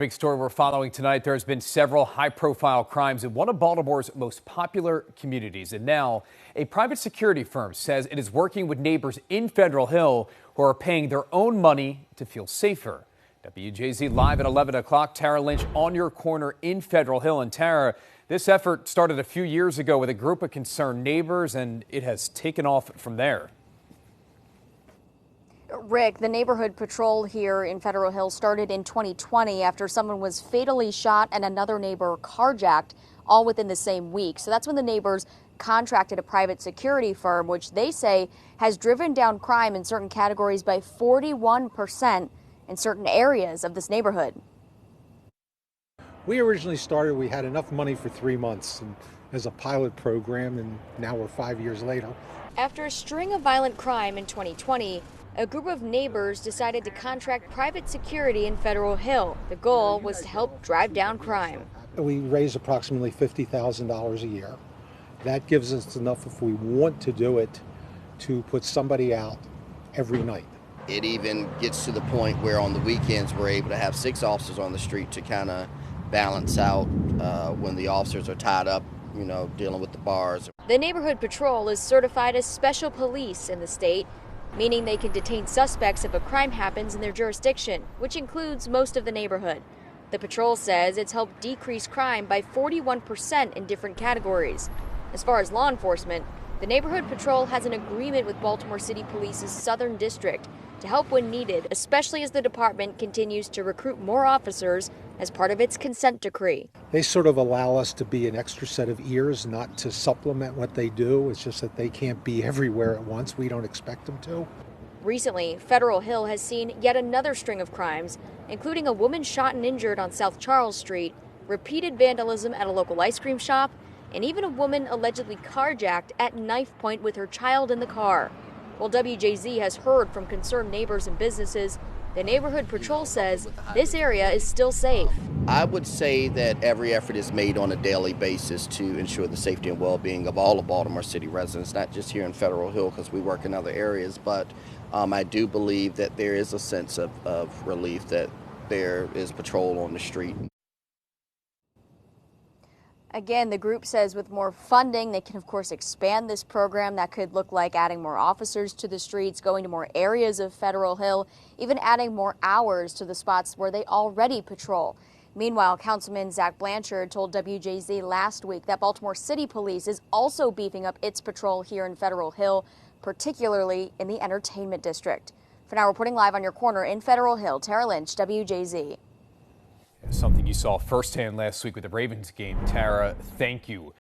Big story we're following tonight. There's been several high-profile crimes in one of Baltimore's most popular communities. And now a private security firm says it is working with neighbors in Federal Hill who are paying their own money to feel safer. WJZ live at 11 o'clock. Tara Lynch on your corner in Federal Hill. And Tara, this effort started a few years ago with a group of concerned neighbors, and it has taken off from there. Rick, the neighborhood patrol here in Federal Hill started in 2020 after someone was fatally shot and another neighbor carjacked, all within the same week. So that's when the neighbors contracted a private security firm, which they say has driven down crime in certain categories by 41% in certain areas of this neighborhood. We originally started, we had enough money for 3 months and as a pilot program, and now we're 5 years later. After a string of violent crime in 2020, a group of neighbors decided to contract private security in Federal Hill. The goal was to help drive down crime. We raise approximately $50,000 a year. That gives us enough, if we want to do it, to put somebody out every night. It even gets to the point where on the weekends we're able to have 6 officers on the street to kind of balance out when the officers are tied up, dealing with the bars. The neighborhood patrol is certified as special police in the state, meaning they can detain suspects if a crime happens in their jurisdiction, which includes most of the neighborhood. The patrol says it's helped decrease crime by 41% in different categories. As far as law enforcement, the neighborhood patrol has an agreement with Baltimore City Police's Southern District to help when needed, especially as the department continues to recruit more officers as part of its consent decree. They sort of allow us to be an extra set of ears, not to supplement what they do. It's just that they can't be everywhere at once. We don't expect them to. Recently, Federal Hill has seen yet another string of crimes, including a woman shot and injured on South Charles Street, repeated vandalism at a local ice cream shop, and even a woman allegedly carjacked at knife point with her child in the car. While WJZ has heard from concerned neighbors and businesses, the neighborhood patrol says this area is still safe. I would say that every effort is made on a daily basis to ensure the safety and well-being of all of Baltimore City residents, not just here in Federal Hill because we work in other areas, but I do believe that there is a sense of relief that there is patrol on the street. Again, the group says with more funding, they can, of course, expand this program. That could look like adding more officers to the streets, going to more areas of Federal Hill, even adding more hours to the spots where they already patrol. Meanwhile, Councilman Zach Blanchard told WJZ last week that Baltimore City Police is also beefing up its patrol here in Federal Hill, particularly in the entertainment district. For now, reporting live on your corner in Federal Hill, Tara Lynch, WJZ. Something you saw firsthand last week with the Ravens game. Tara, thank you.